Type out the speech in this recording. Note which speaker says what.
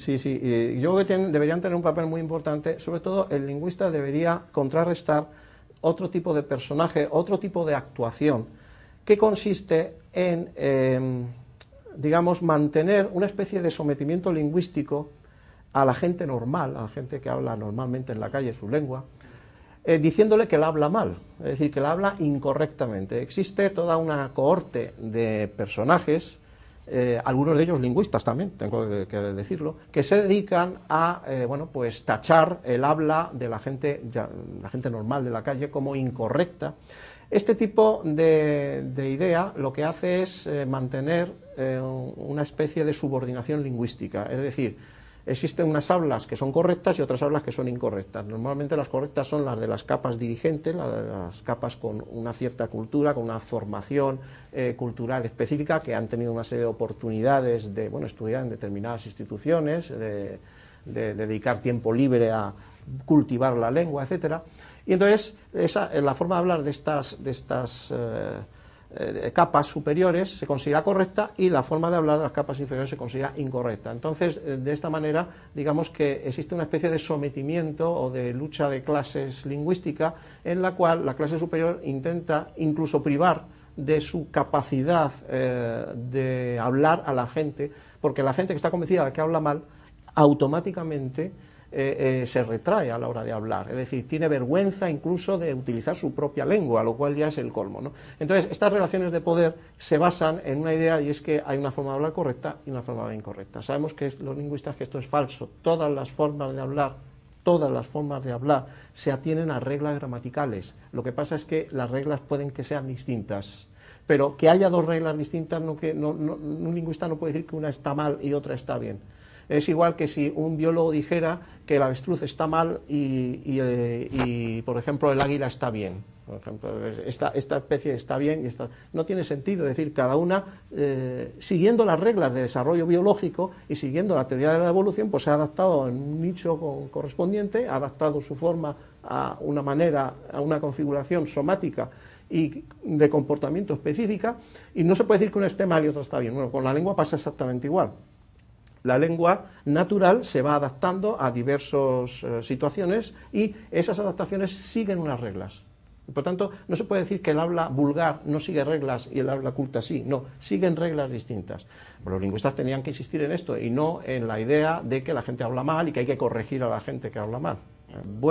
Speaker 1: Sí, sí, yo creo que deberían tener un papel muy importante. Sobre todo el lingüista debería contrarrestar otro tipo de personaje, otro tipo de actuación, que consiste en, digamos, mantener una especie de sometimiento lingüístico a la gente normal, a la gente que habla normalmente en la calle su lengua, diciéndole que la habla mal, es decir, que la habla incorrectamente. Existe toda una cohorte de personajes, algunos de ellos lingüistas también, tengo que decirlo, que se dedican a bueno, pues tachar el habla de la gente normal de la calle como incorrecta. Este tipo de idea lo que hace es mantener una especie de subordinación lingüística, es decir, existen unas hablas que son correctas y otras hablas que son incorrectas. Normalmente las correctas son las de las capas dirigentes, las capas con una cierta cultura, con una formación cultural específica, que han tenido una serie de oportunidades de estudiar en determinadas instituciones, de dedicar tiempo libre a cultivar la lengua, etcétera. Y entonces la forma de hablar de estas capas superiores se considera correcta y la forma de hablar de las capas inferiores se considera incorrecta. Entonces, de esta manera, digamos que existe una especie de sometimiento o de lucha de clases lingüística en la cual la clase superior intenta incluso privar de su capacidad de hablar a la gente, porque la gente que está convencida de que habla mal, automáticamente se retrae a la hora de hablar, es decir, tiene vergüenza incluso de utilizar su propia lengua, lo cual ya es el colmo, ¿no? Entonces, estas relaciones de poder se basan en una idea, y es que hay una forma de hablar correcta y una forma de hablar incorrecta. Sabemos que los lingüistas que esto es falso. Todas las formas de hablar se atienen a reglas gramaticales. Lo que pasa es que las reglas pueden que sean distintas, pero que haya dos reglas distintas, un lingüista no puede decir que una está mal y otra está bien. Es igual que si un biólogo dijera que el avestruz está mal y por ejemplo, el águila está bien. Por ejemplo, esta especie está bien y esta... No tiene sentido, es decir, cada una, siguiendo las reglas de desarrollo biológico y siguiendo la teoría de la evolución, pues se ha adaptado en un nicho correspondiente, ha adaptado su forma a una manera, a una configuración somática y de comportamiento específica, y no se puede decir que una esté mal y otra está bien. Bueno, con la lengua pasa exactamente igual. La lengua natural se va adaptando a diversas situaciones y esas adaptaciones siguen unas reglas. Por tanto, no se puede decir que el habla vulgar no sigue reglas y el habla culta sí. No, siguen reglas distintas. Pero los lingüistas tenían que insistir en esto y no en la idea de que la gente habla mal y que hay que corregir a la gente que habla mal.